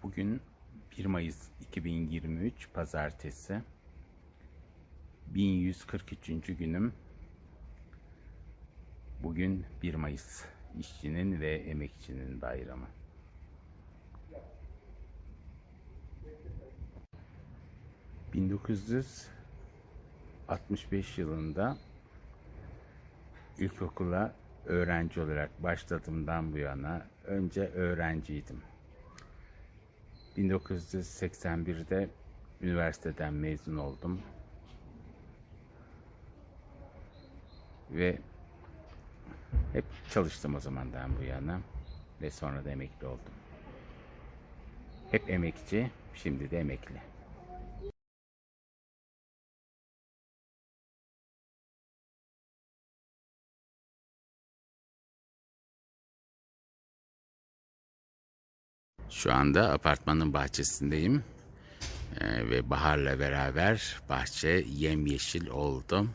Bugün 1 Mayıs 2023 Pazartesi. 1143. günüm. Bugün 1 Mayıs işçinin ve emekçinin bayramı. ...1965 yılında ilkokula öğrenci olarak başladığımdan bu yana önce öğrenciydim. 1981'de üniversiteden mezun oldum. Ve hep çalıştım o zamandan bu yana ve sonra da emekli oldum. Hep emekçi, şimdi de emekli. Şu anda apartmanın bahçesindeyim ve baharla beraber bahçe yemyeşil oldu.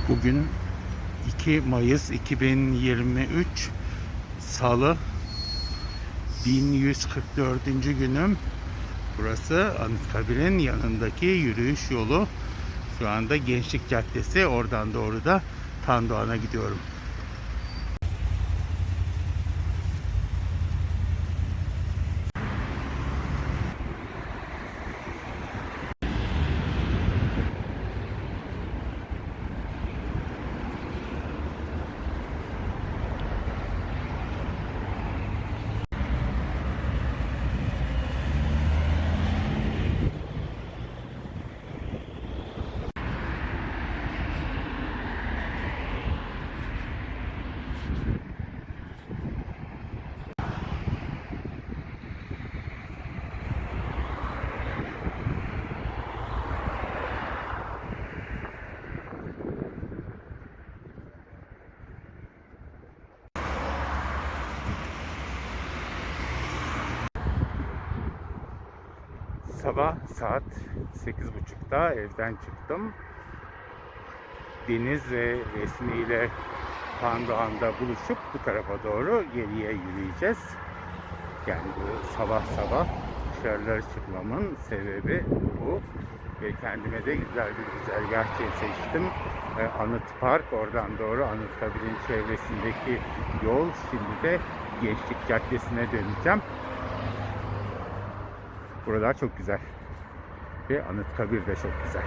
Bugün 2 Mayıs 2023 Salı, 1144. günüm. Burası Anıtkabir'in yanındaki yürüyüş yolu. Şu anda Gençlik Caddesi, oradan doğru da Tandoğan'a gidiyorum. Sabah saat 8.30'da evden çıktım. Deniz ve Resmi ile Tandoğan'da buluşup bu tarafa doğru geriye yürüyeceğiz. Yani bu sabah sabah dışarılara çıkmamın sebebi bu. Ve kendime de güzel bir güzergah seçtim. Anıt Park, oradan doğru Anıtkabir'in çevresindeki yol. Şimdi de Gençlik Caddesi'ne döneceğim. Buralar çok güzel. Ve Anıtkabir de çok güzel.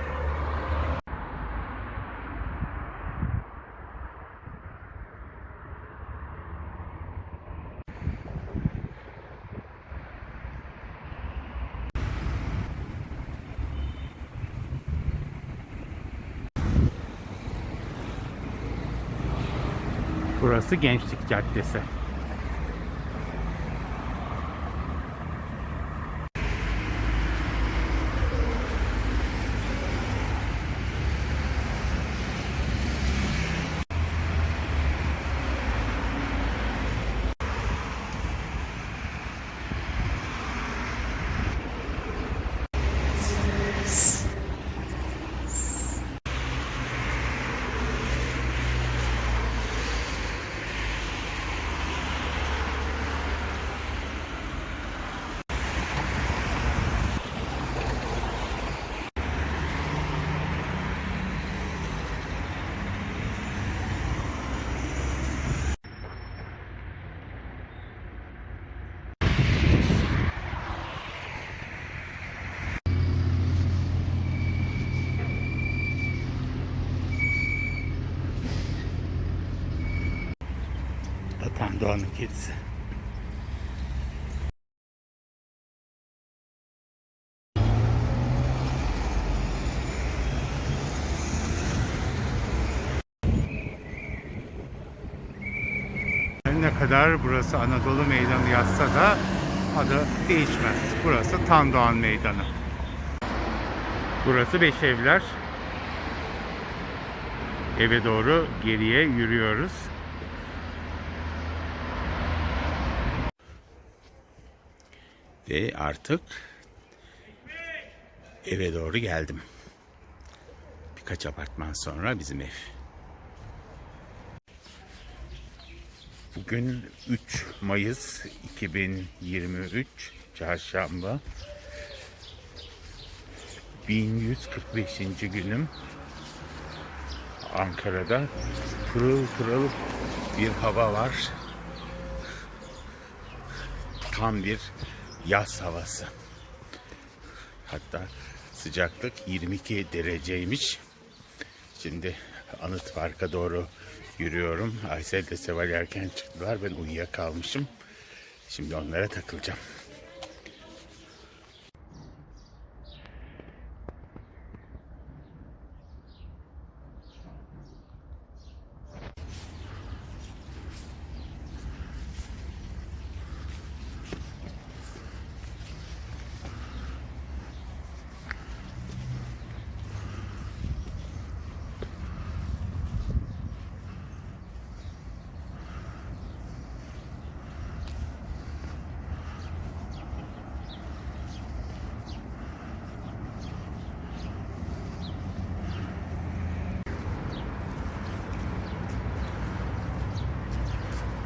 Burası Gençlik Caddesi. Tandoğan'ın kedisi. Ne kadar burası Anadolu Meydanı yazsa da adı değişmez. Burası Tandoğan Meydanı. Burası Beşevler. Eve doğru geriye yürüyoruz. Ve artık eve doğru geldim. Birkaç apartman sonra bizim ev. Bugün 3 Mayıs 2023 Çarşamba. 1145. günüm. Ankara'da pırıl pırıl bir hava var. Tam bir yaz havası. Hatta sıcaklık 22 dereceymiş. Şimdi Anıt Park'a doğru yürüyorum. Aysel ile Seval erken çıktılar. Ben uyuyakalmışım. Şimdi onlara takılacağım.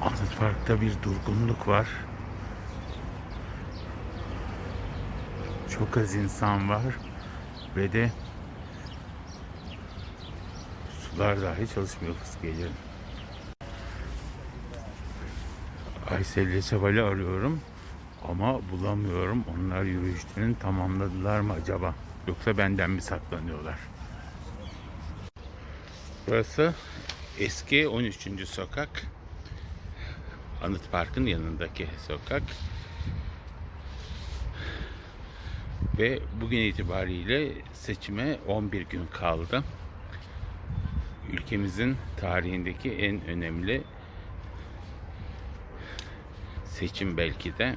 Anıt Park'ta bir durgunluk var. Çok az insan var ve de sular dahi çalışmıyor. Kız geliyor. Aysel ile Seval'i arıyorum ama bulamıyorum. Onlar yürüyüşlerini tamamladılar mı acaba? Yoksa benden mi saklanıyorlar? Burası eski 13. sokak. Anıt Park'ın yanındaki sokak. Ve bugün itibariyle seçime 11 gün kaldı. Ülkemizin tarihindeki en önemli seçim belki de.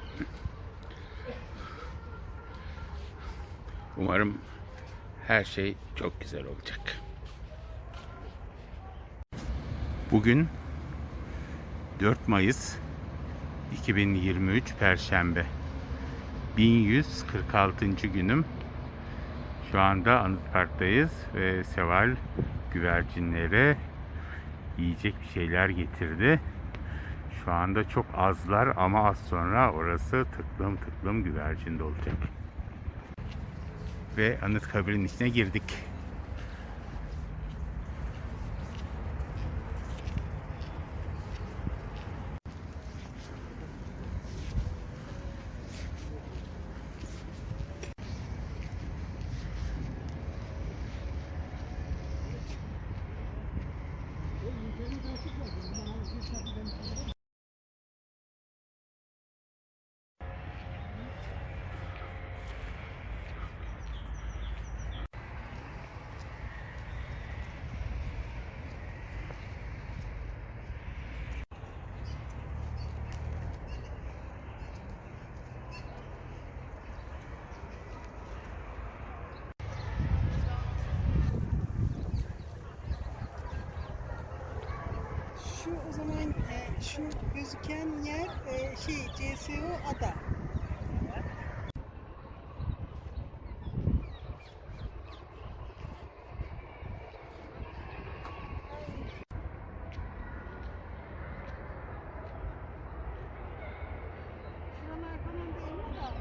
Umarım her şey çok güzel olacak. Bugün 4 Mayıs 2023 Perşembe. 1146. günüm. Şu anda Anıt Park'tayız ve Seval güvercinlere yiyecek bir şeyler getirdi. Şu anda çok azlar ama az sonra orası tıklım tıklım güvercin dolacak. Ve Anıtkabir'in içine girdik. Şu o zaman şu gözüken yer CSO ada. Şuralar falan değil mi da?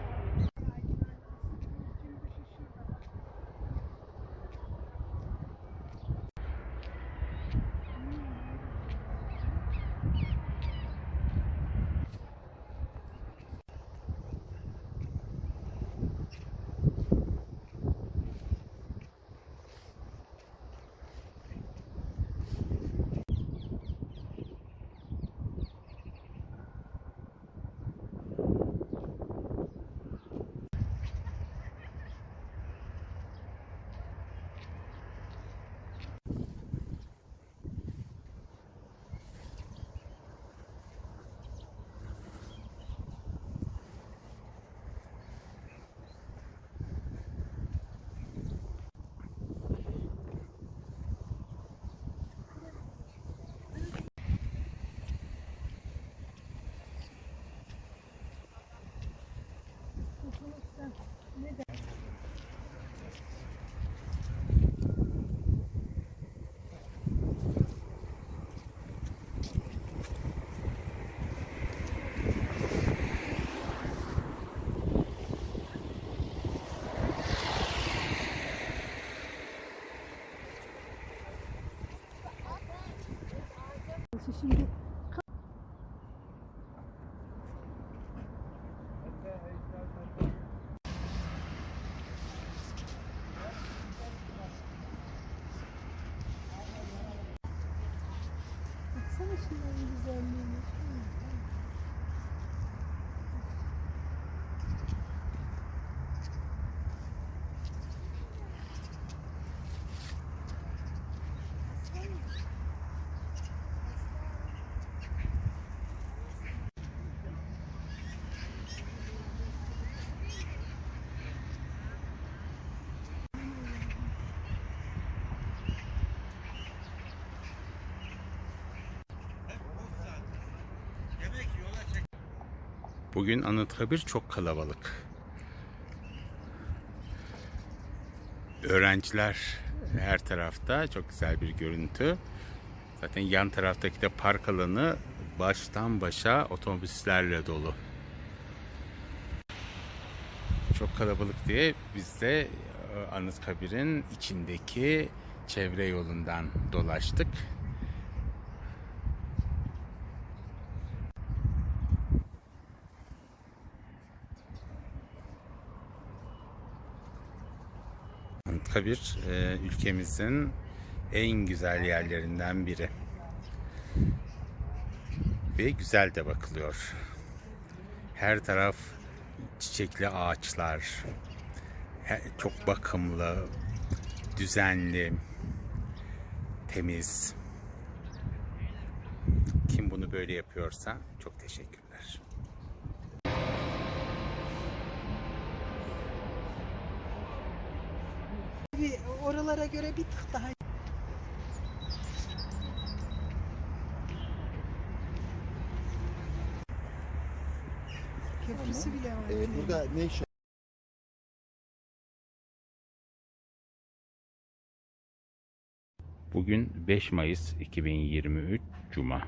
burası. Şimdi baksana şunların güzelliğine. Bugün Anıtkabir çok kalabalık. Öğrenciler her tarafta, çok güzel bir görüntü. Zaten yan taraftaki de park alanı baştan başa otobüslerle dolu. Çok kalabalık diye biz de Anıtkabir'in içindeki çevre yolundan dolaştık. Anıtkabir ülkemizin en güzel yerlerinden biri. Ve güzel de bakılıyor. Her taraf çiçekli ağaçlar. Çok bakımlı, düzenli, temiz. Kim bunu böyle yapıyorsa çok teşekkürler. Oralara göre bir tık daha. Köprüsü bile var. Burada ne iş? Bugün 5 Mayıs 2023 Cuma.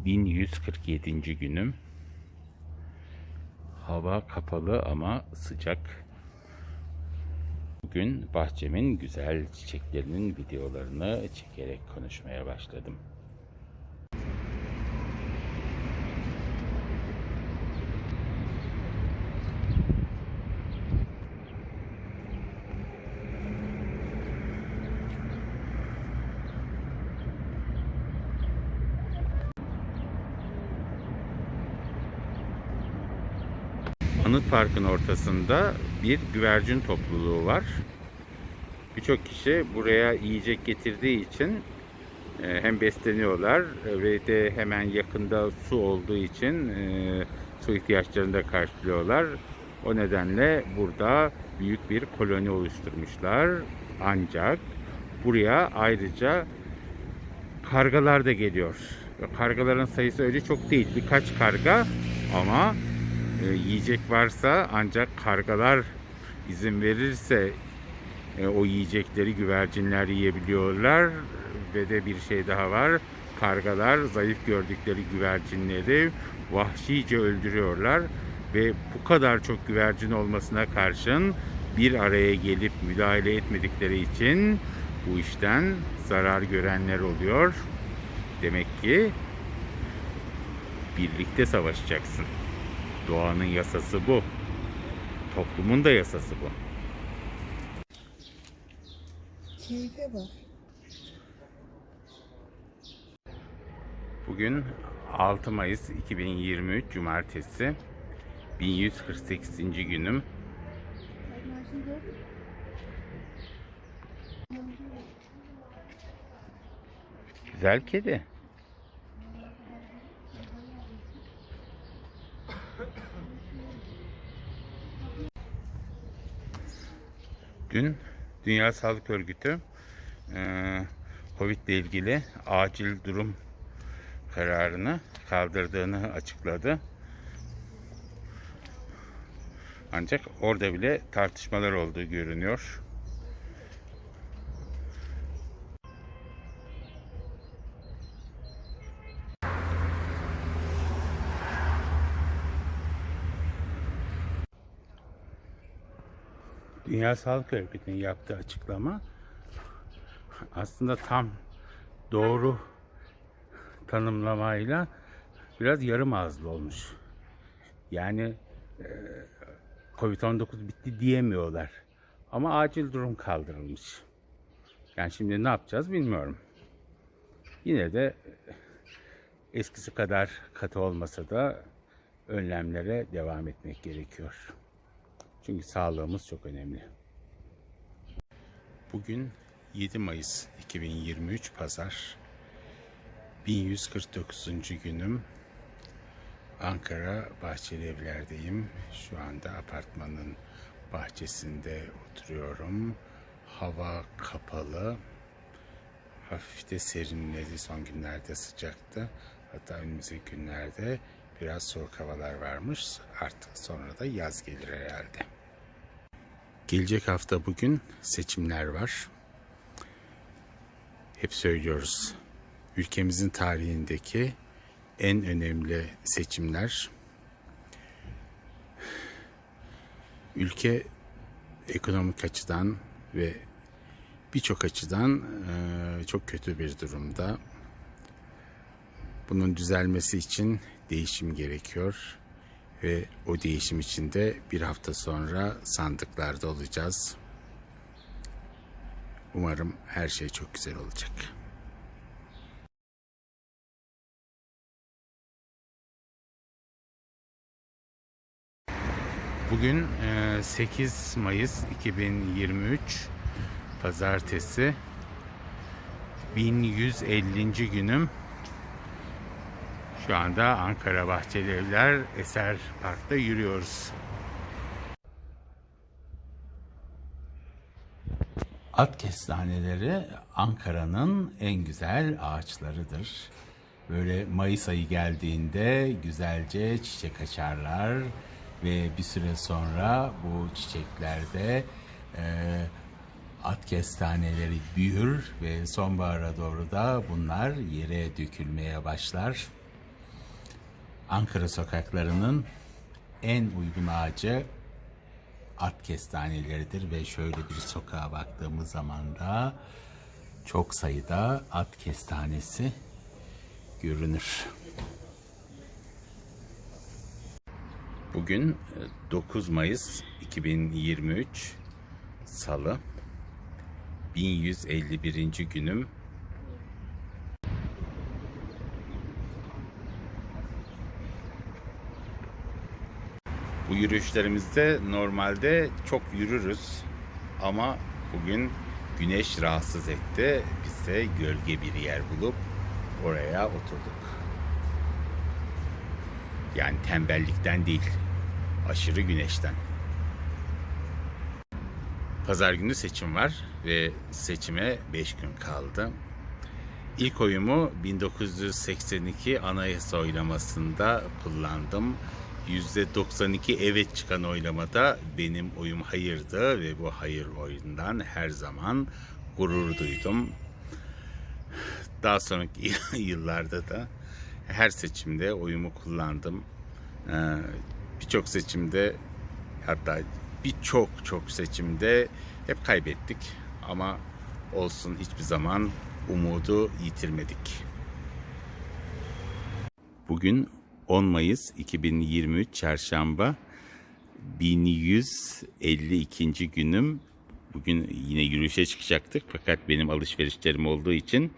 1147. günüm. Hava kapalı ama sıcak. Bugün bahçemin güzel çiçeklerinin videolarını çekerek konuşmaya başladım. Anıt Park'ın ortasında bir güvercin topluluğu var. Birçok kişi buraya yiyecek getirdiği için hem besleniyorlar ve de hemen yakında su olduğu için su ihtiyaçlarını da karşılıyorlar. O nedenle burada büyük bir koloni oluşturmuşlar. Ancak buraya ayrıca kargalar da geliyor. Kargaların sayısı öyle çok değil. Birkaç karga ama yiyecek varsa ancak kargalar izin verirse o yiyecekleri güvercinler yiyebiliyorlar. Ve de bir şey daha var. Kargalar zayıf gördükleri güvercinleri vahşice öldürüyorlar. Ve bu kadar çok güvercin olmasına karşın bir araya gelip müdahale etmedikleri için bu işten zarar görenler oluyor. Demek ki birlikte savaşacaksın. Doğanın yasası bu. Toplumun da yasası bu. Keyfe bak. Bugün 6 Mayıs 2023 Cumartesi. 1148. günüm. Güzel kedi. Dün Dünya Sağlık Örgütü Covid ile ilgili acil durum kararını kaldırdığını açıkladı. Ancak orada bile tartışmalar olduğu görünüyor. Dünya Sağlık Örgütü'nün yaptığı açıklama aslında tam doğru tanımlamayla biraz yarım ağızlı olmuş. Yani Covid-19 bitti diyemiyorlar. Ama acil durum kaldırılmış. Yani şimdi ne yapacağız bilmiyorum. Yine de eskisi kadar katı olmasa da önlemlere devam etmek gerekiyor. Çünkü sağlığımız çok önemli. Bugün 7 Mayıs 2023 Pazar. 1149. günüm. Ankara Bahçelievler'deyim. Şu anda apartmanın bahçesinde oturuyorum. Hava kapalı. Hafif de serinledi. Son günlerde sıcaktı. Hatta önümüzdeki günlerde biraz soğuk havalar varmış. Artık sonra da yaz gelir herhalde. Gelecek hafta bugün seçimler var. Hep söylüyoruz. Ülkemizin tarihindeki en önemli seçimler. Ülke ekonomik açıdan ve birçok açıdan çok kötü bir durumda. Bunun düzelmesi için değişim gerekiyor ve o değişim için de bir hafta sonra sandıklarda olacağız. Umarım her şey çok güzel olacak. Bugün 8 Mayıs 2023 Pazartesi, 1150. günüm. Şu anda Ankara Bahçelievler Eser Park'ta yürüyoruz. At kestaneleri Ankara'nın en güzel ağaçlarıdır. Böyle Mayıs ayı geldiğinde güzelce çiçek açarlar ve bir süre sonra bu çiçeklerde at kestaneleri büyür ve sonbahara doğru da bunlar yere dökülmeye başlar. Ankara sokaklarının en uygun ağacı at kestaneleridir ve şöyle bir sokağa baktığımız zaman da çok sayıda at kestanesi görünür. Bugün 9 Mayıs 2023 Salı, 1151. günüm. Bu yürüyüşlerimizde normalde çok yürürüz ama bugün güneş rahatsız etti. Biz de gölge bir yer bulup oraya oturduk. Yani tembellikten değil, aşırı güneşten. Pazar günü seçim var ve seçime 5 gün kaldı. İlk oyumu 1982 Anayasa oylamasında kullandım. %92 evet çıkan oylamada benim oyum hayırdı ve bu hayır oyundan her zaman gurur duydum. Daha sonraki yıllarda da her seçimde oyumu kullandım. Birçok seçimde, hatta birçok seçimde hep kaybettik. Ama olsun, hiçbir zaman umudu yitirmedik. Bugün 10 Mayıs 2023 Çarşamba, 1152. günüm. Bugün yine yürüyüşe çıkacaktık fakat benim alışverişlerim olduğu için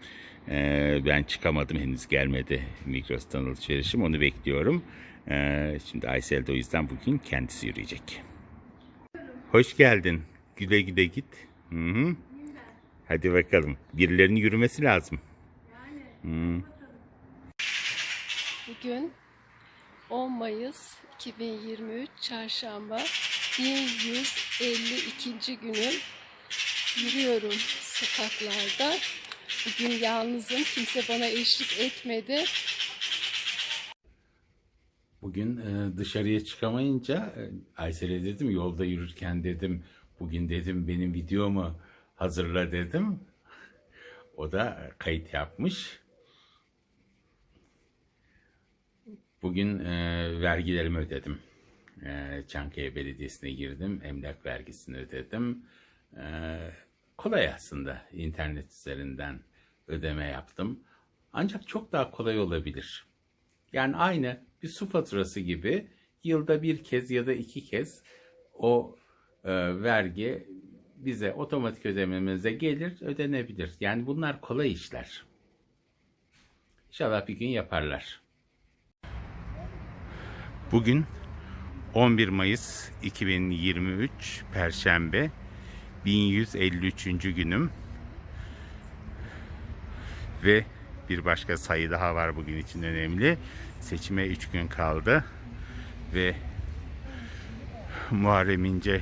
ben çıkamadım, henüz gelmedi Migros'tan alışverişim, onu bekliyorum. Şimdi Aysel de o yüzden bugün kendisi yürüyecek. Hoş geldin. Güle güle git. Hı-hı. Hadi bakalım. Birilerinin yürümesi lazım. Bugün 10 Mayıs 2023 Çarşamba, 1152. günüm. Yürüyorum sokaklarda. Bugün yalnızım. Kimse bana eşlik etmedi. Bugün dışarıya çıkamayınca Aysel'e dedim, yolda yürürken dedim, bugün dedim benim videomu hazırla dedim. O da kayıt yapmış. Bugün vergilerimi ödedim. Çankaya Belediyesi'ne girdim. Emlak vergisini ödedim. Kolay aslında internet üzerinden ödeme yaptım. Ancak çok daha kolay olabilir. Yani aynı bir su faturası gibi yılda bir kez ya da iki kez o vergi bize otomatik ödememize gelir, ödenebilir. Yani bunlar kolay işler. İnşallah bir gün yaparlar. Bugün 11 Mayıs 2023 Perşembe, 1153. günüm ve bir başka sayı daha var bugün için önemli. Seçime 3 gün kaldı ve Muharrem İnce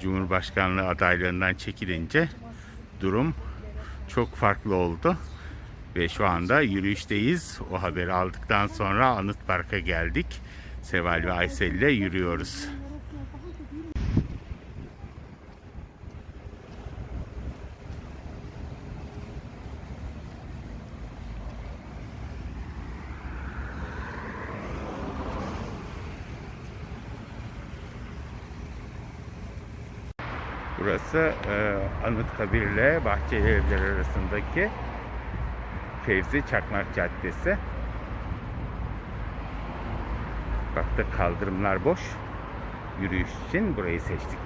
Cumhurbaşkanlığı adaylığından çekilince durum çok farklı oldu. Ve şu anda yürüyüşteyiz. O haberi aldıktan sonra Anıt Park'a geldik. Seval ve Aysel ile yürüyoruz. Burası Anıtkabir ile Bahçeli Evler arasındaki Fevzi Çakmak Caddesi. Baktık kaldırımlar boş. Yürüyüş için burayı seçtik.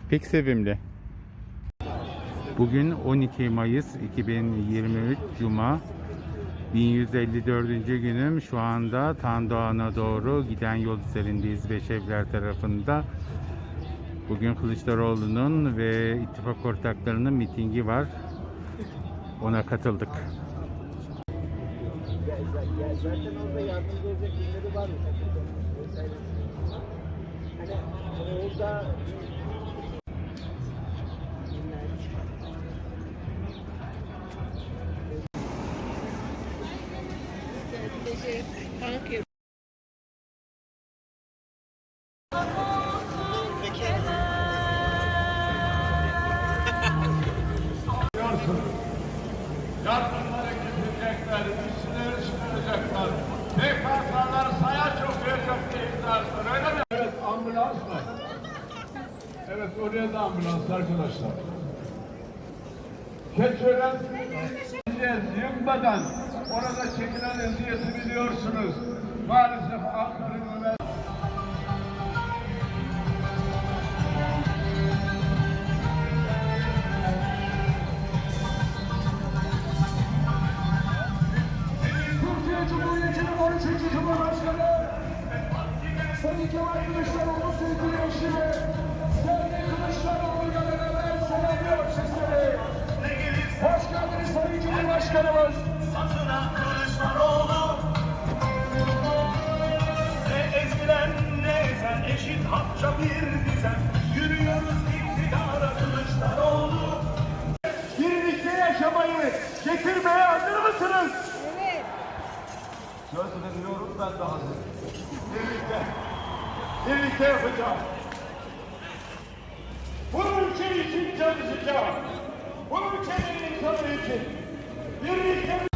Pek sevimli. Bugün 12 Mayıs 2023 Cuma. 1154. günüm. Şu anda Tandoğan'a doğru giden yol üzerindeyiz Beşevler tarafında. Bugün Kılıçdaroğlu'nun ve ittifak ortaklarının mitingi var. Ona katıldık. Zaten orada yardımcı olacak birileri var mı? Hani orada Yardımları getirecekler, üstleri çıkaracaklar. PKK'lar sayaç okuyacak iktidarsın, öyle mi? Evet, ambulans var. Evet, oraya da ambulans arkadaşlar. Keçören yılmadan orada çekilen eziyeti biliyorsunuz. Maalesef Ankara'nın ve Türkiye Cumhuriyeti'nin 13. Cumhurbaşkanı Sayın Kemal Kılıçdaroğlu sevgili eşine Sayın Kılıçdaroğlu'yla beraber selamlıyor sizleri. Hoş geldiniz Sayın Cumhurbaşkanımız. Satına Kılıçdaroğlu ne ezilen ne ezen eşit hakça bir düzen. Yürüyoruz iktidara Kılıçdaroğlu. Birlikte yaşamayı getirmeye hazır mısınız? söz veriyorum ben de hazırım. Birlikte yapacağım. Bu ülke için çalışacağım. Bu ülkenin insanı için. Birlikte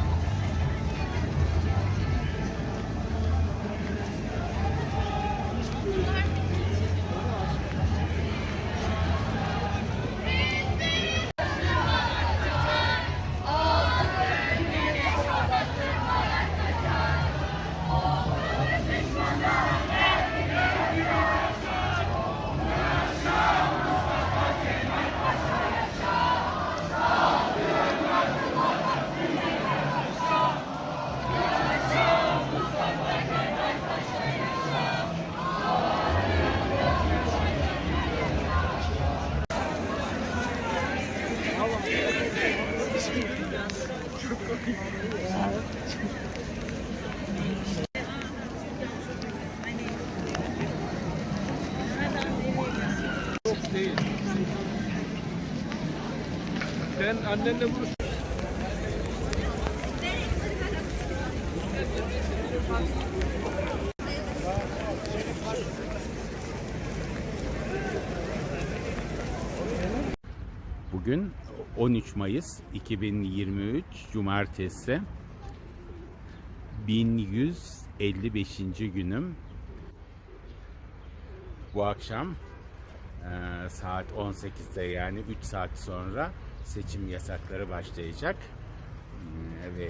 Ben annenle buluş. Bugün 13 Mayıs 2023 Cumartesi. 1155. günüm. Bu akşam saat 18'de, yani 3 saat sonra seçim yasakları başlayacak. Ve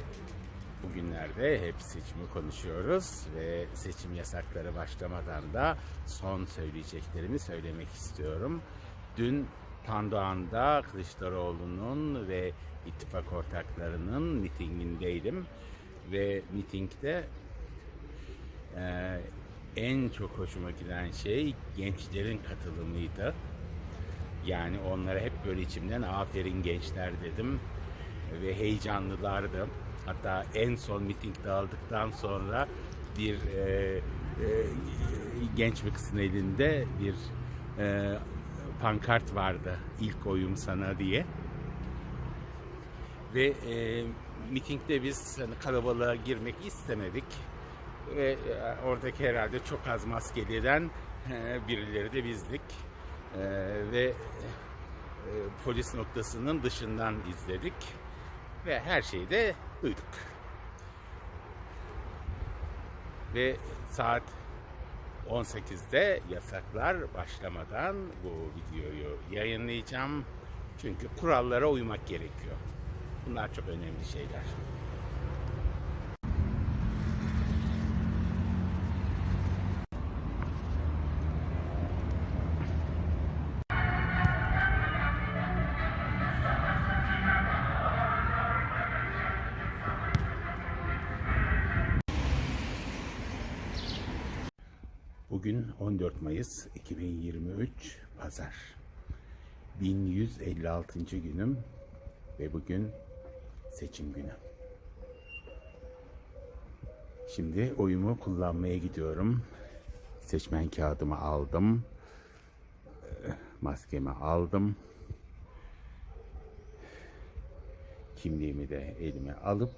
bugünlerde hep seçimi konuşuyoruz ve seçim yasakları başlamadan da son söyleyeceklerimi söylemek istiyorum. Dün Tandoğan'da Kılıçdaroğlu'nun ve ittifak ortaklarının mitingindeydim ve mitingde en çok hoşuma giden şey gençlerin katılımıydı. Yani onlara hep böyle içimden aferin gençler dedim ve heyecanlılardı. Hatta en son miting dağıldıktan sonra bir genç bir kızın elinde bir pankart vardı, ilk oyum sana diye. Ve mitingde biz hani kalabalığa girmek istemedik ve oradaki herhalde çok az maskeliden birileri de bizdik ve polis noktasının dışından izledik ve her şeyi de duyduk. Ve saat 18'de yasaklar başlamadan bu videoyu yayınlayacağım. Çünkü kurallara uymak gerekiyor. Bunlar çok önemli şeyler. Bugün 14 Mayıs 2023 Pazar. 1156. günüm ve bugün seçim günü. Şimdi oyumu kullanmaya gidiyorum. Seçmen kağıdımı aldım. Maskemi aldım. Kimliğimi de elime alıp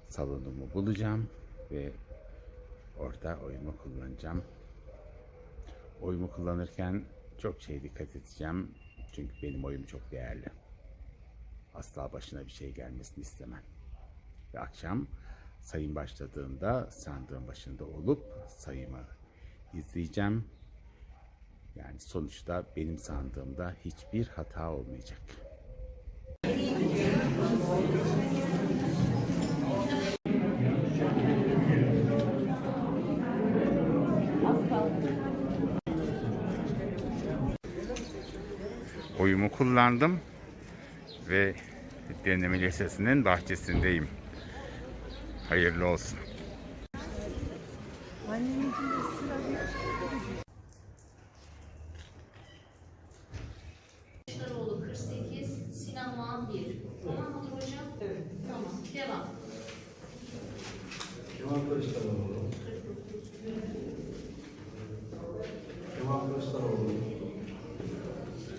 salonumu bulacağım ve orada oyumu kullanacağım. Oyumu kullanırken çok dikkat edeceğim. Çünkü benim oyum çok değerli. Asla başına bir şey gelmesini istemem. Ve akşam sayım başladığında sandığın başında olup sayımı izleyeceğim. Yani sonuçta benim sandığımda hiçbir hata olmayacak. Oyumu kullandım ve deneme lisesinin bahçesindeyim. Hayırlı olsun. Kılıçdaroğlu 48, Sinan Oğan 1. Tamam mıdır hocam? Evet. Tamam. Devam. Kemal Kılıçdaroğlu. Kemal Kılıçdaroğlu.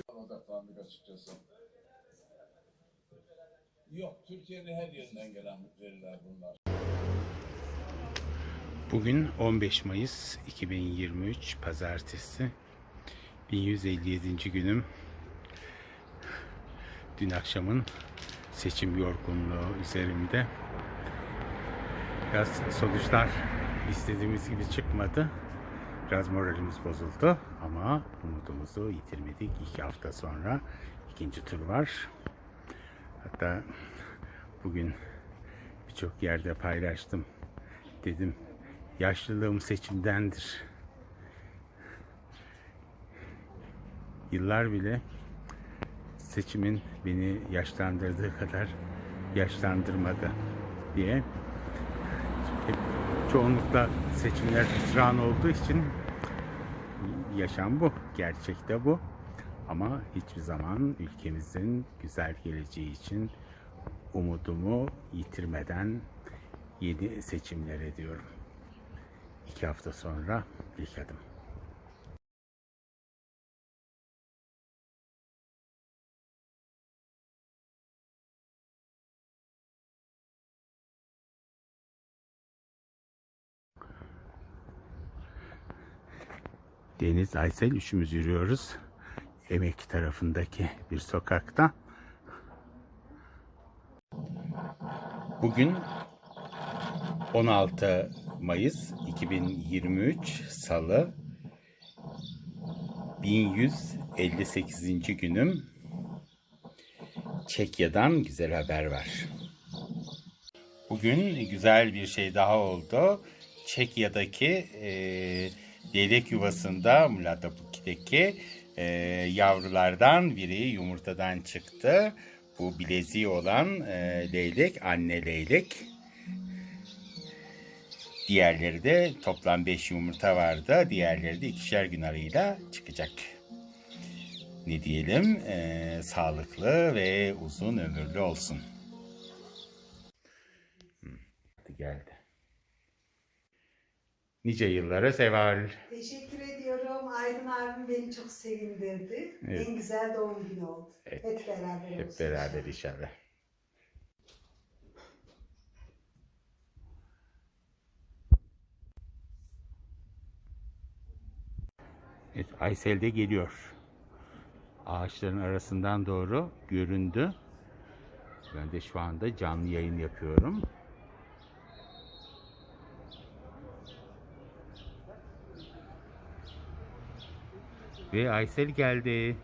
Odaklandık açıkçası. Yok, Türkiye'nin her yerinden gelen veriler bunlar. Bugün 15 Mayıs 2023 Pazartesi. 1157. günüm. Dün akşamın seçim yorgunluğu üzerimde. Biraz sonuçlar istediğimiz gibi çıkmadı. Biraz moralimiz bozuldu ama umudumuzu yitirmedik. 2 hafta sonra ikinci tur var. Hatta bugün birçok yerde paylaştım. Dedim, yaşlılığım seçimdendir. Yıllar bile seçimin beni yaşlandırdığı kadar yaşlandırmadı diye. Hep çoğunlukla seçimler hüsran olduğu için yaşam bu, gerçek de bu. Ama hiçbir zaman ülkemizin güzel geleceği için umudumu yitirmeden yeni seçimler ediyorum. 2 hafta sonra ilk adım. Deniz, Aysel üçümüz yürüyoruz. Emek tarafındaki bir sokakta. Bugün 16 Mayıs 2023 Salı. 1158. günüm. Çekya'dan güzel haber var. Bugün güzel bir şey daha oldu. Çekya'daki leylek yuvasında, Mladabuki'deki yavrulardan biri yumurtadan çıktı. Bu bileziği olan leylek, anne leylek. Diğerleri de toplam 5 yumurta vardı. Diğerleri de 2'şer gün arayla çıkacak. Ne diyelim? Sağlıklı ve uzun ömürlü olsun. Geldi. Nice yıllara Seval. Teşekkür ediyorum. Aydın abim beni çok sevindirdi. Evet. En güzel doğum günü oldu. Evet. Hep beraber Hep olsun beraber inşallah. Evet, Aysel de geliyor. Ağaçların arasından doğru göründü. Ben de şu anda canlı yayın yapıyorum. Ve Aysel geldi.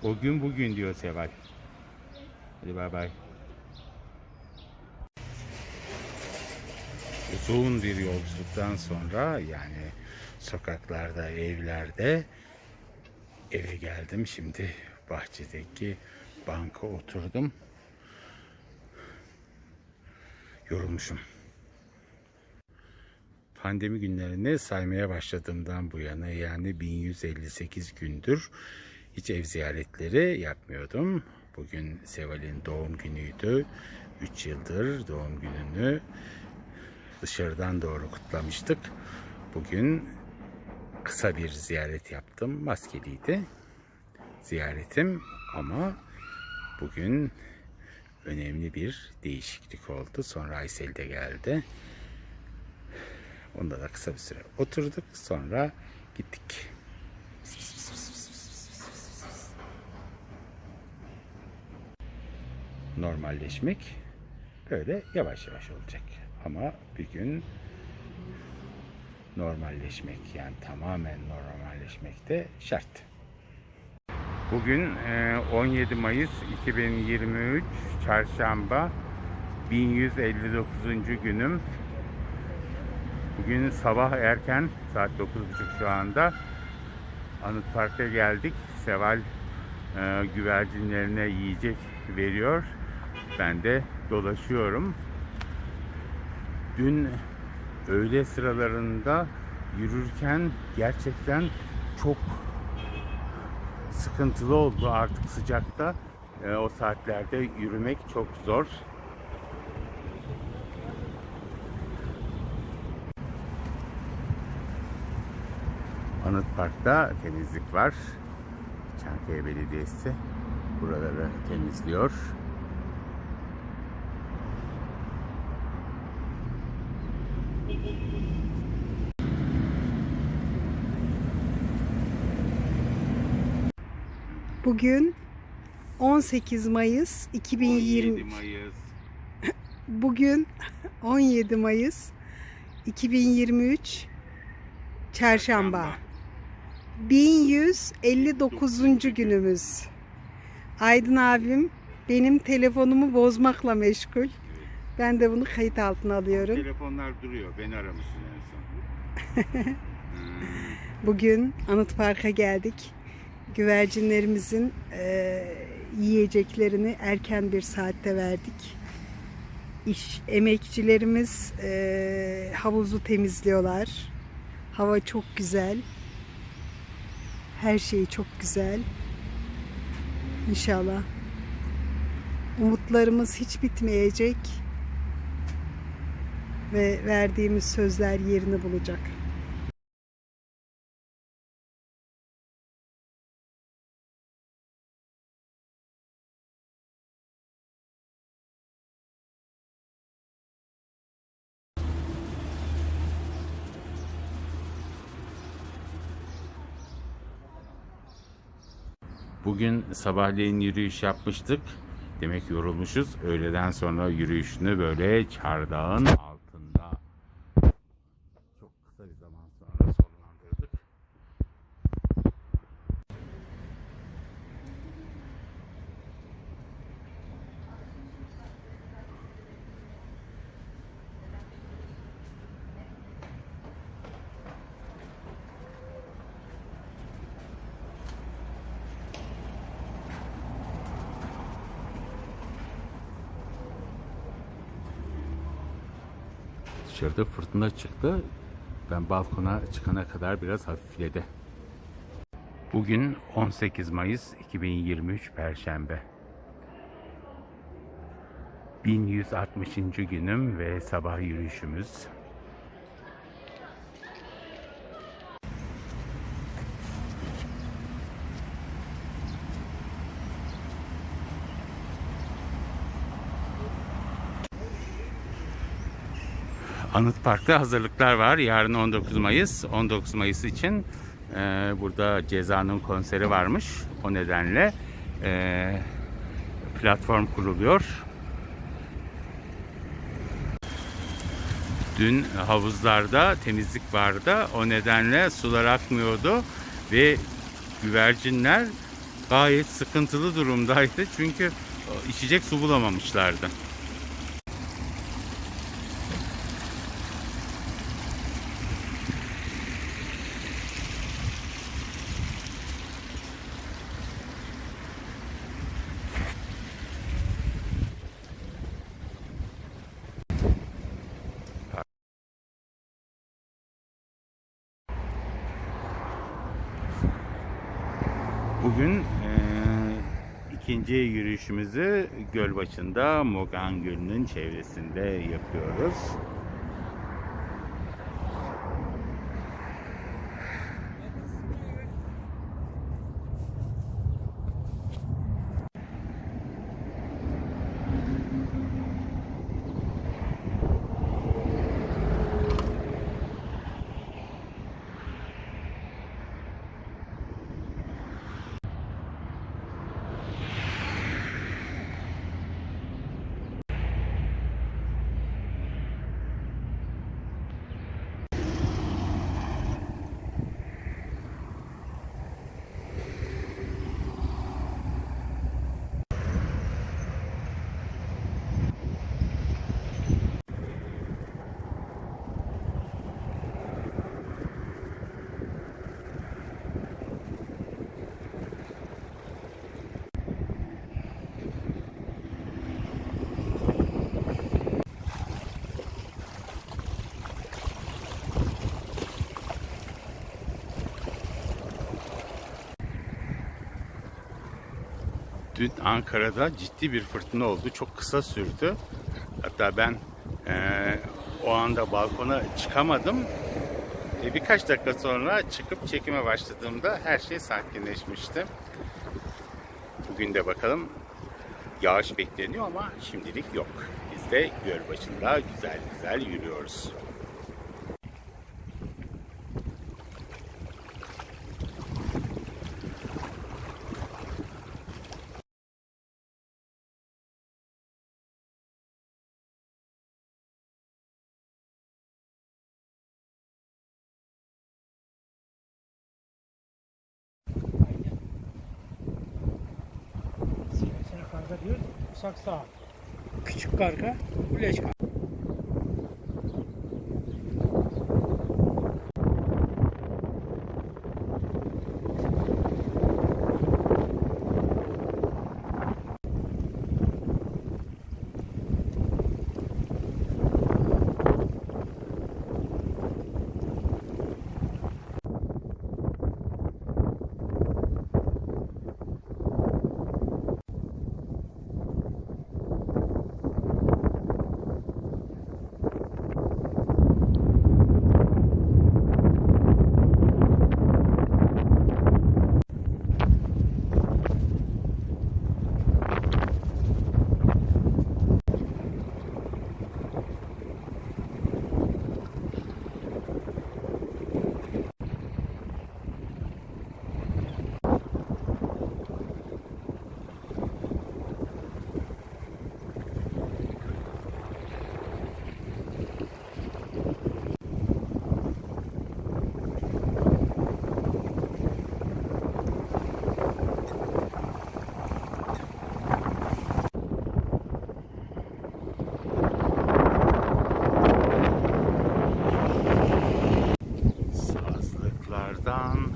O gün bugün diyor Seval. Hadi bay bay. Uzun bir yolculuktan sonra, yani sokaklarda, evlerde eve geldim. Şimdi bahçedeki banka oturdum. Yorulmuşum. Pandemi günlerini saymaya başladığımdan bu yana, yani 1158 gündür hiç ev ziyaretleri yapmıyordum. Bugün Seval'in doğum günüydü. 3 yıldır doğum gününü dışarıdan doğru kutlamıştık. Bugün kısa bir ziyaret yaptım. Maskeliydi ziyaretim ama bugün önemli bir değişiklik oldu. Sonra Aysel de geldi. Onda da kısa bir süre oturduk. Sonra gittik. Normalleşmek böyle yavaş yavaş olacak. Ama bir gün normalleşmek, yani tamamen normalleşmek de şart. Bugün 17 Mayıs 2023 Çarşamba, 1159. günüm. Bugün sabah erken, saat 9.30 şu anda Anıt Park'a geldik. Seval güvercinlerine yiyecek veriyor. Ben de dolaşıyorum. Dün öğle sıralarında yürürken gerçekten çok sıkıntılı oldu artık sıcakta. O saatlerde yürümek çok zor. Anıt Park'ta temizlik var. Çankaya Belediyesi buraları temizliyor. Bugün 18 Mayıs 2020. 17 Mayıs. Bugün 17 Mayıs 2023 Çarşamba. 1159. günümüz. Aydın abim benim telefonumu bozmakla meşgul. Ben de bunu kayıt altına alıyorum. Telefonlar duruyor. Beni aramışsın en son. Bugün Anıt Park'a geldik. Güvercinlerimizin yiyeceklerini erken bir saatte verdik. Emekçilerimiz havuzu temizliyorlar. Hava çok güzel. Her şey çok güzel. İnşallah. Umutlarımız hiç bitmeyecek. Ve verdiğimiz sözler yerini bulacak. Bugün sabahleyin yürüyüş yapmıştık. Demek yorulmuşuz. Öğleden sonra yürüyüşünü böyle çardağın altında çok kısa bir zaman sonra sonlandırdık. dışarıda fırtına çıktı. Ben balkona çıkana kadar biraz hafifledi. Bugün 18 Mayıs 2023 Perşembe. 1160. günüm ve sabah yürüyüşümüz. Anıt Park'ta hazırlıklar var. Yarın 19 Mayıs. 19 Mayıs için burada Ceza'nın konseri varmış. O nedenle platform kuruluyor. Dün havuzlarda temizlik vardı. O nedenle sular akmıyordu ve güvercinler gayet sıkıntılı durumdaydı. Çünkü içecek su bulamamışlardı. Bugün ikinci yürüyüşümüzü Gölbaşı'nda Mogan Gölü'nün çevresinde yapıyoruz. Dün Ankara'da ciddi bir fırtına oldu. Çok kısa sürdü. Hatta ben o anda balkona çıkamadım. Birkaç dakika sonra çıkıp çekime başladığımda her şey sakinleşmişti. Bugün de bakalım, yağış bekleniyor ama şimdilik yok. Biz de Gölbaşı'nda güzel güzel yürüyoruz. Sivrisinek karga diyor, usak sağ. Küçük karga, güleç karga.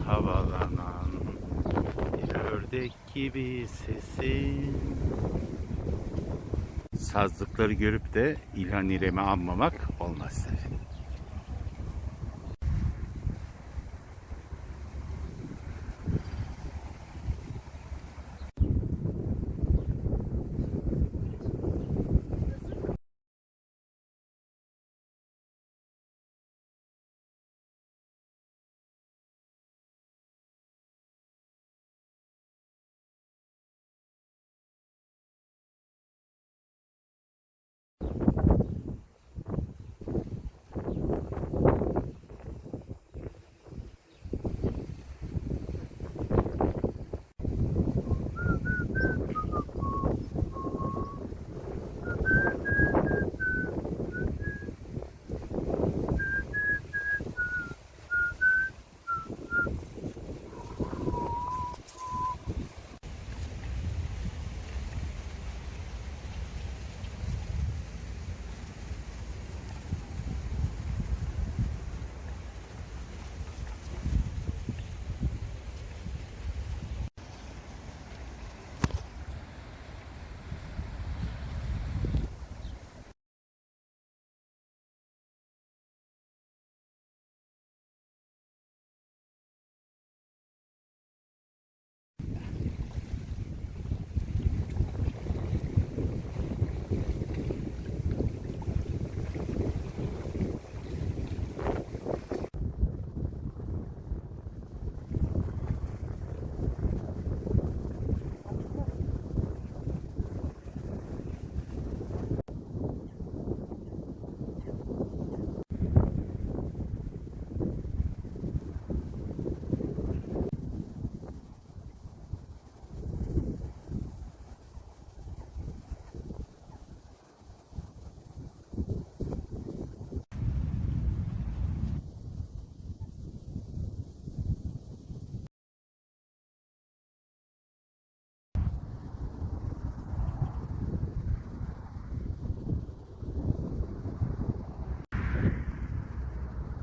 Havalanan bir ördek gibi sesin, sazlıkları görüp de İlhan İrem'i anmamak olmaz tabii.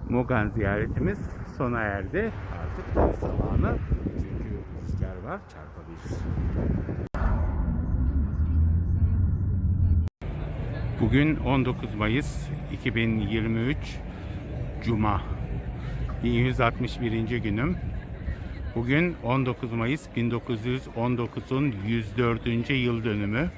Mogan ziyaretimiz sona erdi. Artık dönüş zamanı. Çünkü rüzgar var, çarpabilir. Bugün 19 Mayıs 2023 Cuma. 1161. günüm. Bugün 19 Mayıs 1919'un 104. yıl dönümü.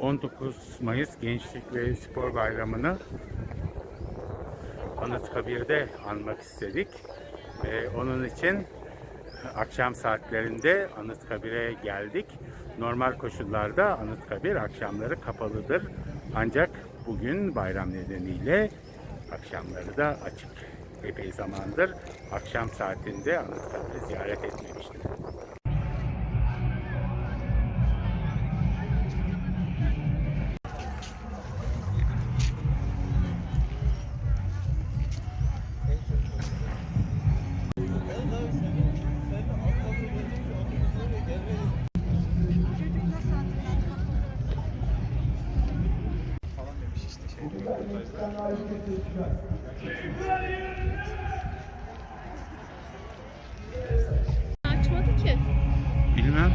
19 Mayıs Gençlik ve Spor Bayramı'nı Anıtkabir'de anmak istedik. Onun için akşam saatlerinde Anıtkabir'e geldik. Normal koşullarda Anıtkabir akşamları kapalıdır. Ancak bugün bayram nedeniyle akşamları da açık. Epey zamandır akşam saatinde Anıtkabir'i ziyaret etmemiştim. Açmadı ki. Bilmem.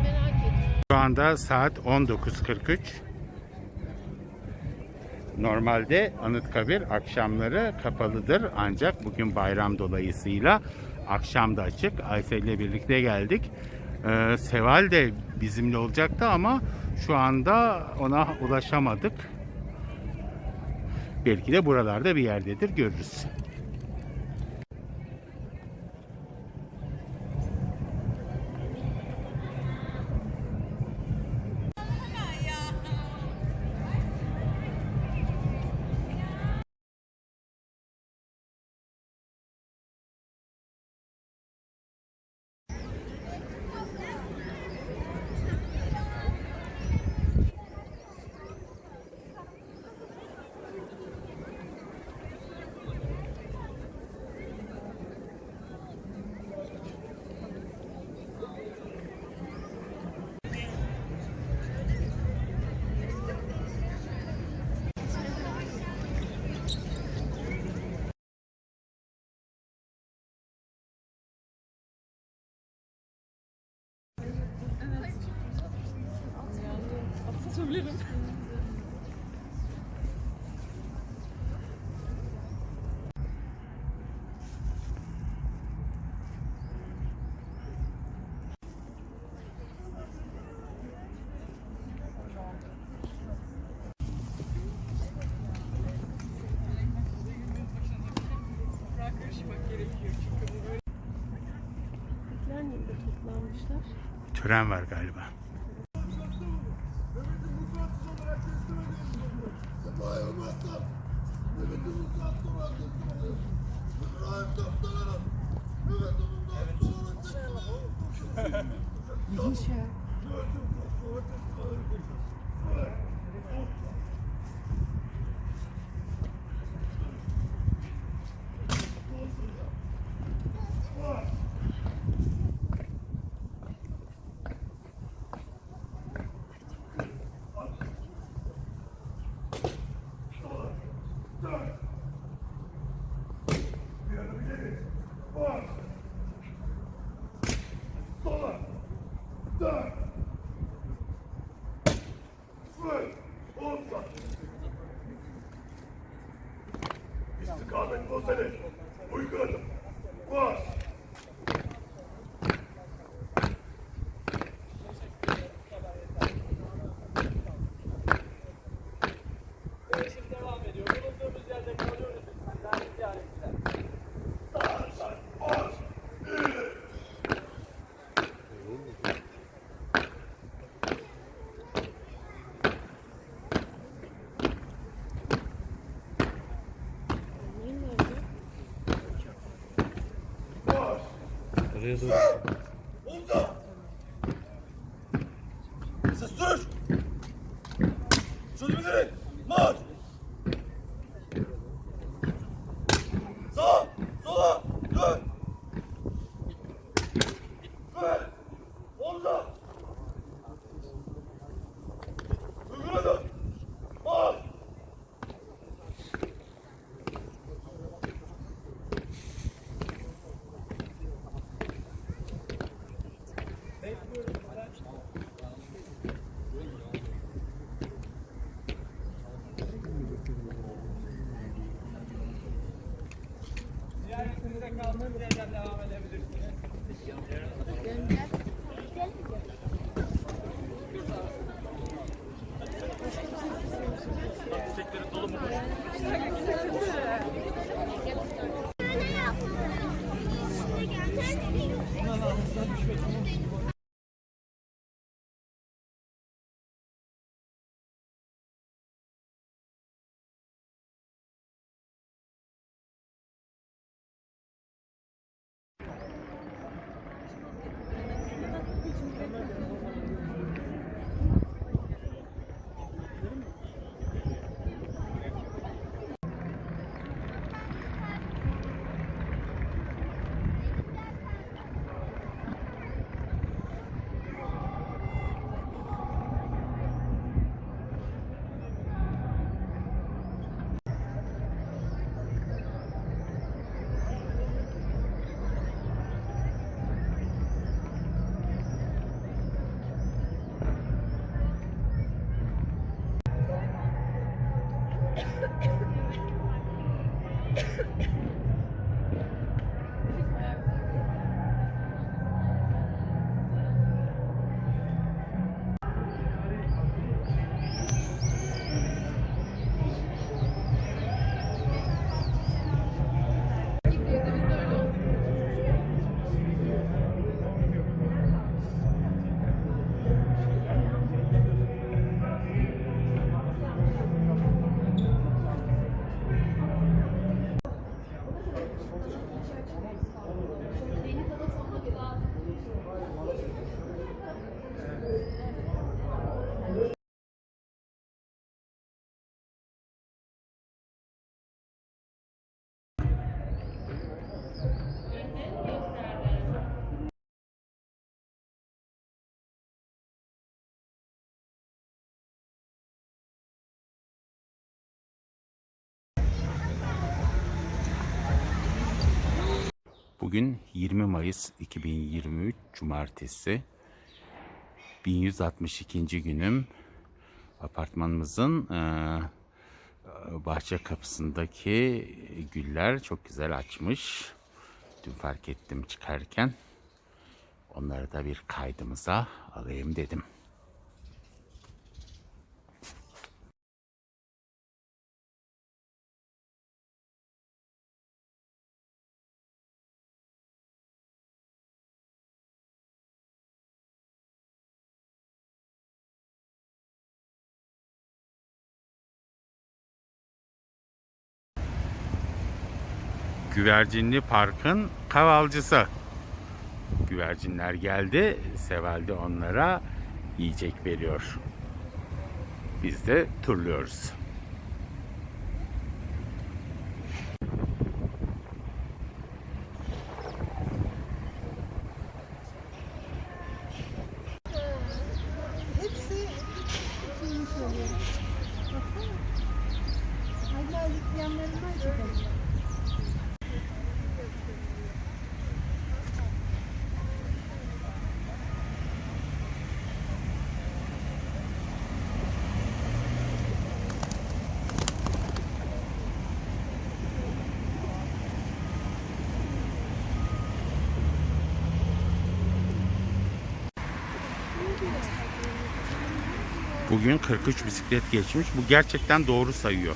Merak ettim. Şu anda saat 19.43. Normalde Anıtkabir akşamları kapalıdır. Ancak bugün bayram dolayısıyla akşam da açık. Aysel ile birlikte geldik. Seval de bizimle olacaktı ama şu anda ona ulaşamadık. Belki de buralarda bir yerdedir, görürüz. diyebilirim. Toplanmışlar. Tören var galiba. İstikamet bozulur. Uyguladım. Bas. Devam ediyor. Bulunduğumuz yerde kalıyoruz. Daim ziyaretler. Bas. Omza. Ses sür. Şunu bildirin. Marş. Sağa. Sola. Dön. Dön. Omza. Uyguladım. Marş. Ziyaretinize kaldığınız yerden devam edebilirsiniz. Bugün 20 Mayıs 2023 Cumartesi. 1162. günüm. Apartmanımızın bahçe kapısındaki güller çok güzel açmış. Dün fark ettim çıkarken. Onları da bir kaydımıza alayım dedim. Güvercinli Park'ın kavalcısı. Güvercinler geldi. Seval de onlara yiyecek veriyor. Biz de turluyoruz. Hepsi şeymiş oluyor. Baksana. Hala yanlarından çıkıyor. Bugün 43 bisiklet geçmiş. Bu gerçekten doğru sayıyor.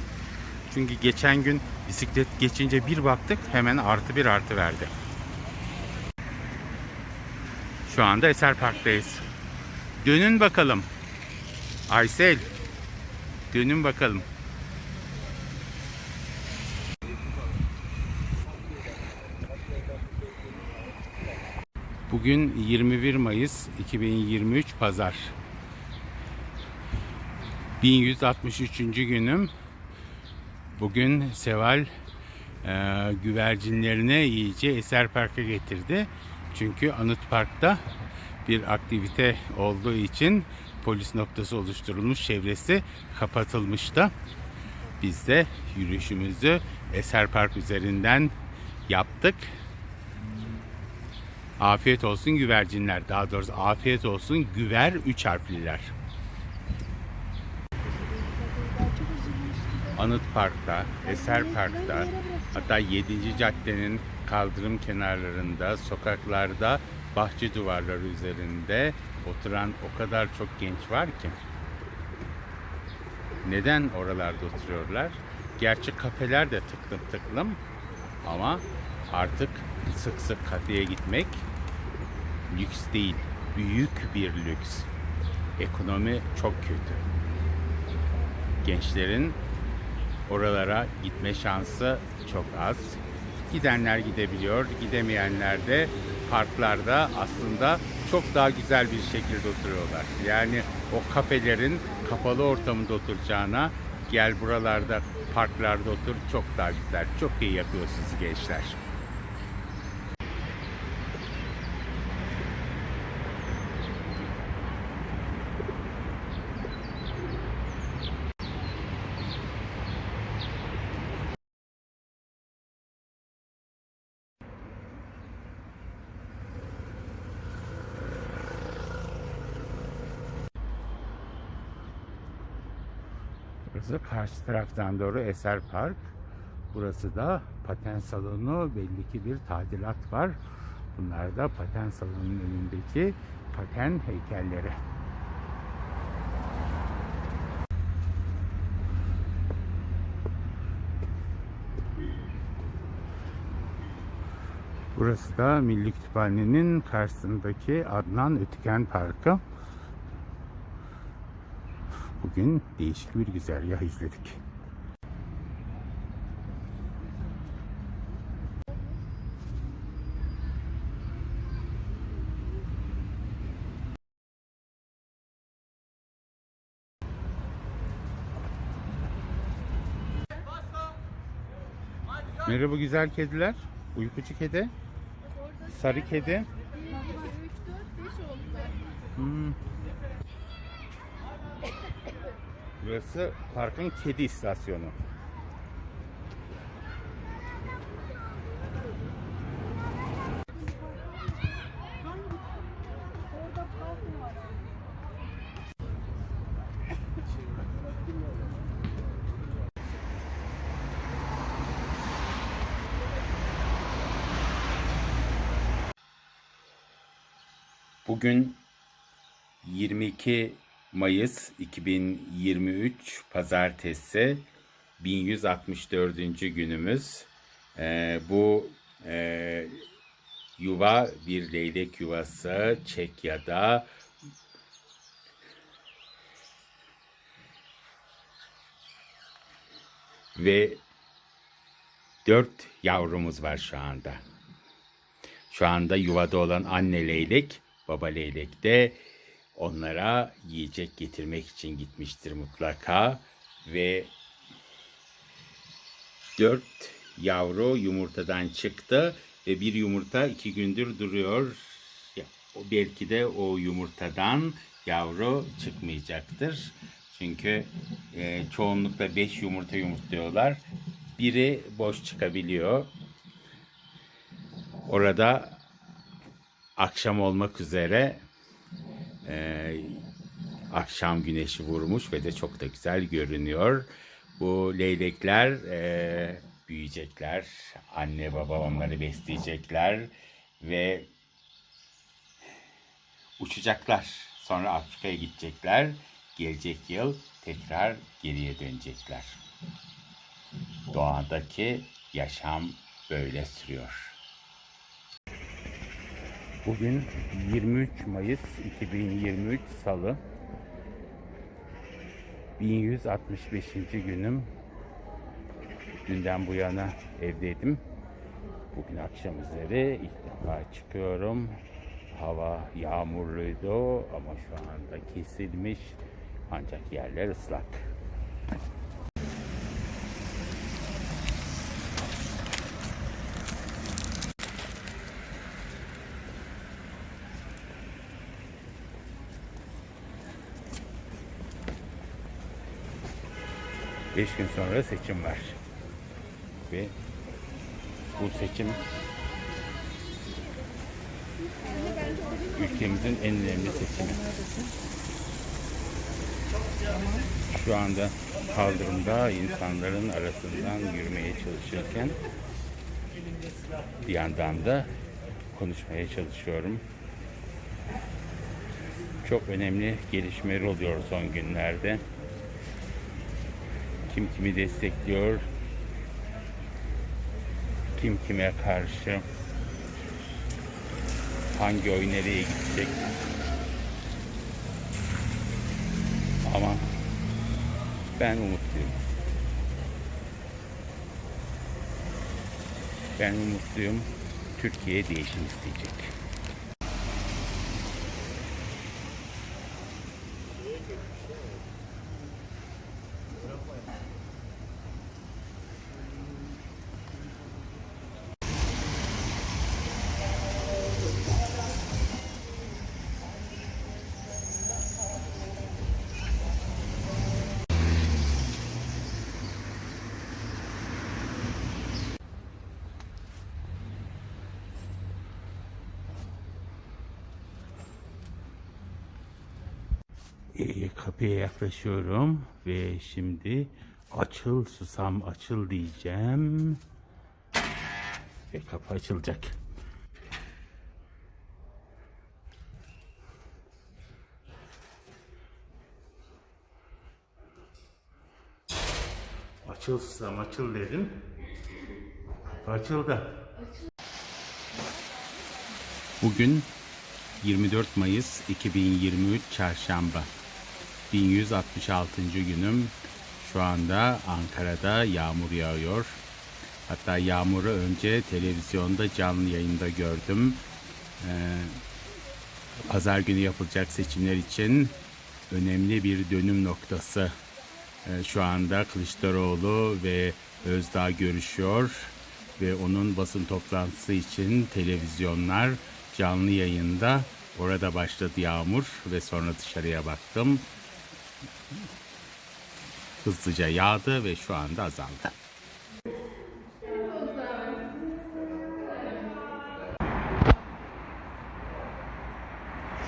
Çünkü geçen gün bisiklet geçince bir baktık hemen +1 artı verdi. Şu anda Eser Park'tayız. Dönün bakalım. Aysel. Dönün bakalım. Bugün 21 Mayıs 2023 Pazar. 1163. günüm. Bugün Seval güvercinlerini yiyeceği Eser Park'a getirdi. Çünkü Anıt Park'ta bir aktivite olduğu için polis noktası oluşturulmuş, çevresi kapatılmıştı. Biz de yürüyüşümüzü Eser Park üzerinden yaptık. Afiyet olsun güvercinler. Daha doğrusu afiyet olsun güver 3 harfliler. Anıt Park'ta, Eser Park'ta, hatta 7. caddenin kaldırım kenarlarında, sokaklarda, bahçe duvarları üzerinde oturan o kadar çok genç var ki. Neden oralarda oturuyorlar? Gerçi kafeler de tıklım tıklım ama artık sık sık kafeye gitmek lüks değil, büyük bir lüks. Ekonomi çok kötü. Gençlerin oralara gitme şansı çok az. Gidenler gidebiliyor, gidemeyenler de parklarda aslında çok daha güzel bir şekilde oturuyorlar. Yani o kafelerin kapalı ortamında oturacağına gel buralarda, parklarda otur, çok daha güzel. Çok iyi yapıyorsunuz gençler. Burası karşı taraftan doğru Eser Park. Burası da paten salonu. Belli ki bir tadilat var. Bunlar da paten salonunun önündeki paten heykelleri. Burası da Milli Kütüphane'nin karşısındaki Adnan Ötüken Parkı. Bugün değişik bir güzergah izledik. Merhaba güzel kediler. Uykucu kedi. Sarı kedi. Burası parkın kedi istasyonu. Bugün 22 Mayıs 2023 Pazartesi 1164. günümüz. Bu yuva bir leylek yuvası Çekya'da. Ve 4 yavrumuz var şu anda. Şu anda yuvada olan anne leylek, baba leylek de onlara yiyecek getirmek için gitmiştir mutlaka. Ve 4 yavru yumurtadan çıktı ve bir yumurta 2 gündür duruyor. Belki de o yumurtadan yavru çıkmayacaktır. Çünkü çoğunlukla 5 yumurta yumurtluyorlar. Biri boş çıkabiliyor. Orada akşam olmak üzere akşam güneşi vurmuş ve de çok da güzel görünüyor. Bu leylekler büyüyecekler. Anne baba onları besleyecekler ve uçacaklar. Sonra Afrika'ya gidecekler. Gelecek yıl tekrar geriye dönecekler. Doğadaki yaşam böyle sürüyor. Bugün 23 Mayıs 2023 Salı. 1165. günüm. Dünden bu yana evdeydim. Bugün akşam üzeri ilk defa çıkıyorum. Hava yağmurluydu ama şu anda kesilmiş. Ancak yerler ıslak. Beş gün sonra seçim var. Ve bu seçim ülkemizin en önemli seçimi. Şu anda kaldırımda insanların arasından yürümeye çalışırken bir yandan da konuşmaya çalışıyorum. Çok önemli gelişmeler oluyor son günlerde. Kim kimi destekliyor, kim kime karşı, hangi oy nereye gidecek. Ama ben umutluyum. Ben umutluyum. Türkiye değişim isteyecek. Kapıya yaklaşıyorum ve şimdi açıl susam açıl diyeceğim ve kapı açılacak. Açıl susam açıl dedim. Açıldı. Bugün 24 Mayıs 2023 Çarşamba. 1166. günüm. Şu anda Ankara'da yağmur yağıyor. Hatta yağmuru önce televizyonda canlı yayında gördüm. Pazar günü yapılacak seçimler için önemli bir dönüm noktası. Şu anda Kılıçdaroğlu ve Özdağ görüşüyor ve onun basın toplantısı için televizyonlar canlı yayında. Orada başladı yağmur ve sonra dışarıya baktım. Hızlıca yağdı ve şu anda azaldı.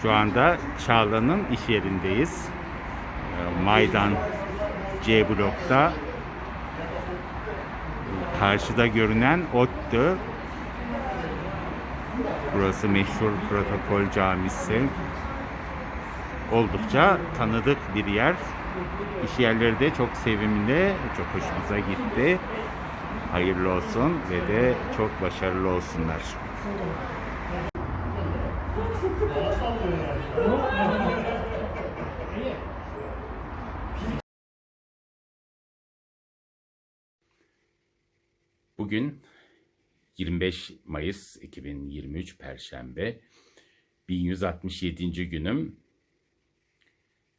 Şu anda Çağla'nın iş yerindeyiz. Maydan C blokta. Karşıda görünen ODTÜ. Burası meşhur Protokol Camisi. Oldukça tanıdık bir yer. İş yerleri de çok sevimli, çok hoşumuza gitti. Hayırlı olsun ve de çok başarılı olsunlar. Bugün 25 Mayıs 2023 Perşembe, 1167. günüm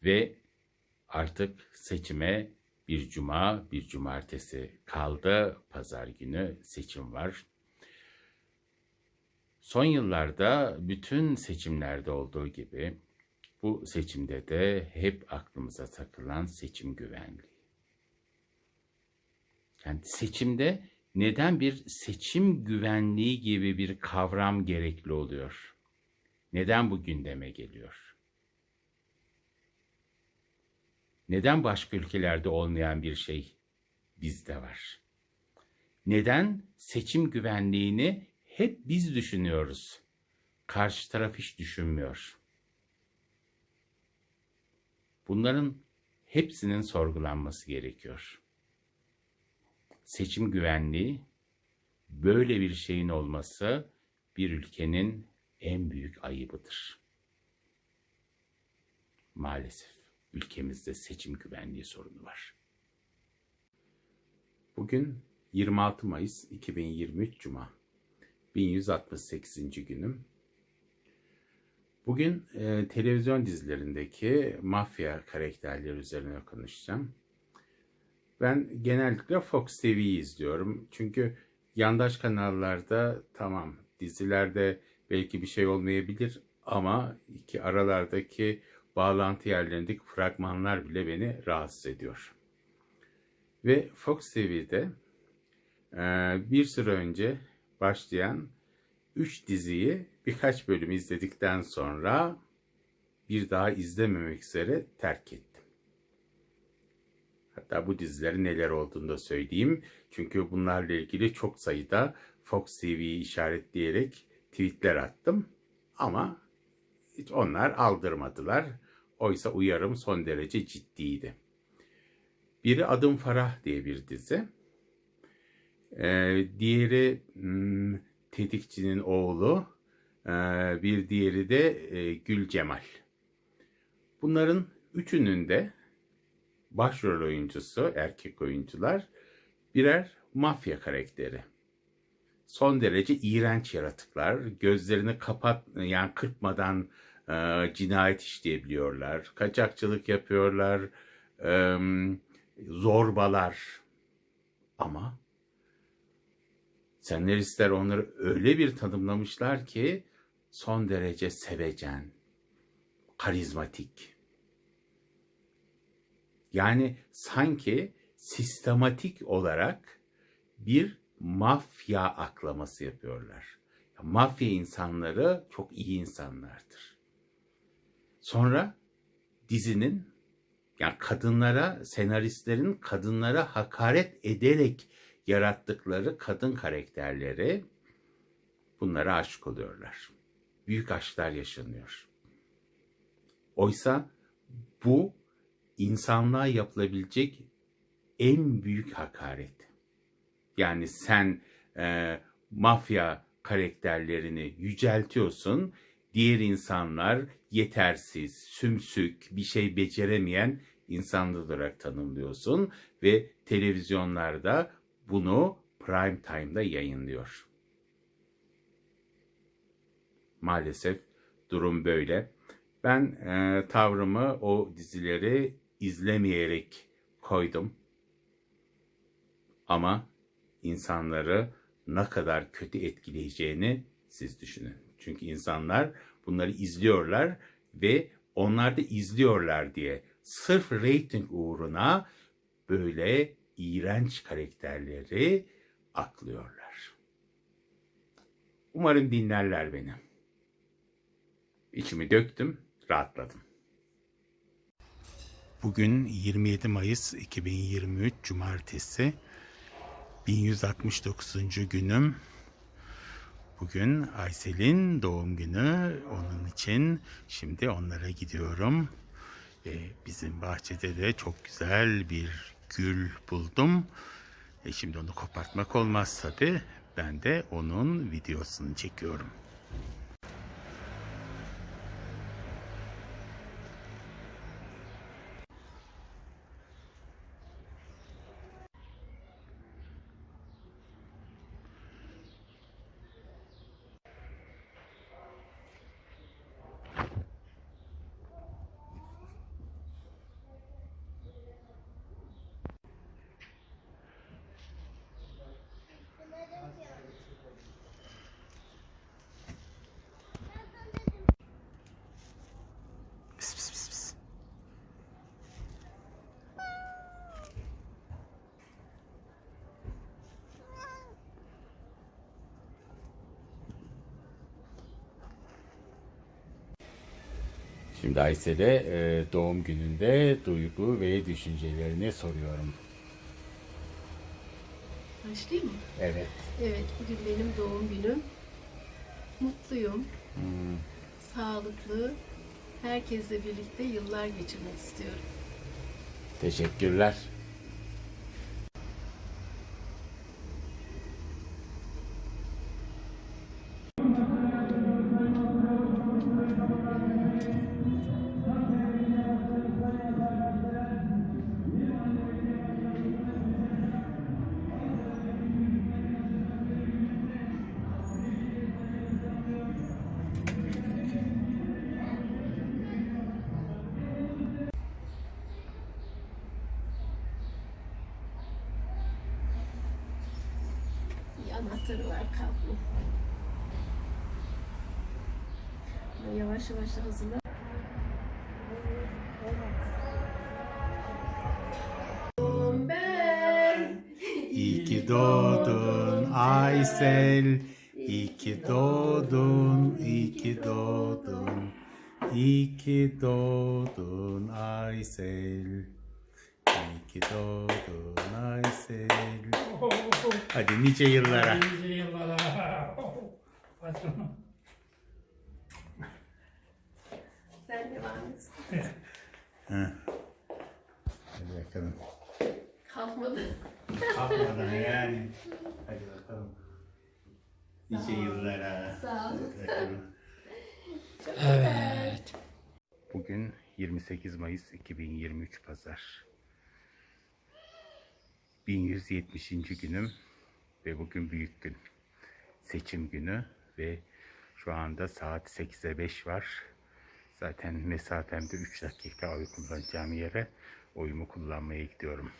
ve artık seçime bir cuma, bir cumartesi kaldı. Pazar günü seçim var. Son yıllarda bütün seçimlerde olduğu gibi bu seçimde de hep aklımıza takılan seçim güvenliği. Yani seçimde neden bir seçim güvenliği gibi bir kavram gerekli oluyor? Neden bu gündeme geliyor? Neden başka ülkelerde olmayan bir şey bizde var? Neden seçim güvenliğini hep biz düşünüyoruz? Karşı taraf hiç düşünmüyor. Bunların hepsinin sorgulanması gerekiyor. Seçim güvenliği, böyle bir şeyin olması bir ülkenin en büyük ayıbıdır. Maalesef ülkemizde seçim güvenliği sorunu var. Bugün 26 Mayıs 2023 Cuma, 1168. günüm. Bugün televizyon dizilerindeki mafya karakterleri üzerine konuşacağım. Ben genellikle Fox TV'yi izliyorum. Çünkü yandaş kanallarda tamam, dizilerde belki bir şey olmayabilir ama aralardaki bağlantı yerlerindeki fragmanlar bile beni rahatsız ediyor. Ve Fox TV'de bir süre önce başlayan 3 diziyi birkaç bölüm izledikten sonra bir daha izlememek üzere terk ettim. Hatta bu dizilerin neler olduğunu da söyleyeyim. Çünkü bunlarla ilgili çok sayıda Fox TV'yi işaretleyerek tweetler attım. Ama hiç onlar aldırmadılar. Oysa uyarım son derece ciddiydi. Biri Adım Farah diye bir dizi. Diğeri Tetikçinin Oğlu. Bir diğeri de Gül Cemal. Bunların üçünün de başrol oyuncusu, erkek oyuncular birer mafya karakteri. Son derece iğrenç yaratıklar. Gözlerini kırpmadan cinayet işleyebiliyorlar. Kaçakçılık yapıyorlar. Zorbalar. Ama senaristler onları öyle bir tanımlamışlar ki son derece sevecen, karizmatik. Yani sanki sistematik olarak bir mafya aklaması yapıyorlar. Mafya insanları çok iyi insanlardır. Sonra dizinin, yani senaristlerin kadınlara hakaret ederek yarattıkları kadın karakterleri, bunlara aşık oluyorlar. Büyük aşklar yaşanıyor. Oysa bu insanlığa yapılabilecek en büyük hakaret. Yani sen mafya karakterlerini yüceltiyorsun, diğer insanlar yetersiz, sümsük, bir şey beceremeyen insanlar olarak tanımlıyorsun ve televizyonlarda bunu prime time'da yayınlıyor. Maalesef durum böyle. Ben tavrımı o dizileri izlemeyerek koydum. Ama insanları ne kadar kötü etkileyeceğini siz düşünün. Çünkü insanlar bunları izliyorlar ve onlar da izliyorlar diye sırf reyting uğruna böyle iğrenç karakterleri aklıyorlar. Umarım dinlerler beni. İçimi döktüm, rahatladım. Bugün 27 Mayıs 2023 Cumartesi, 1169. günüm. Bugün Aysel'in doğum günü. Onun için şimdi onlara gidiyorum. Bizim bahçede de çok güzel bir gül buldum. Şimdi onu kopartmak olmaz tabii. Ben de onun videosunu çekiyorum. Pis, pis, pis, pis. Şimdi Aysel'e doğum gününde duygu ve düşüncelerini soruyorum. Başlayayım mı? Evet. Evet, bugün benim doğum günüm. Mutluyum. Sağlıklı. Herkesle birlikte yıllar geçirmek istiyorum. Teşekkürler. Bir anahtarı var, kablo. Yavaş yavaş hazırla. Ben. İyi ki doğdun Aysel. İyi ki doğdun, iyi ki doğdun. İyi ki doğdun Aysel. İyi ki doğdun Aysel. Hadi nice yıllara. Nice yıllara. Patronum. Sen devam et. Hadi bakalım. Kalkmadı. Kalkmadan yani. Hadi bakalım. Nice yıllara. Sağ ol. Evet. Bugün 28 Mayıs 2023 Pazar. 1170. günüm ve bugün büyük gün. Seçim günü ve şu anda saat 8'e 5 var. Zaten mesafemde 3 dakika oy kullanacağım yere oyumu kullanmaya gidiyorum.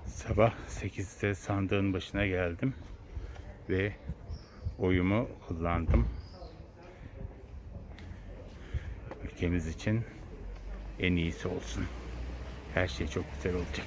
Sabah 8'de sandığın başına geldim ve oyumu kullandım. Ülkemiz için en iyisi olsun. Her şey çok güzel olacak.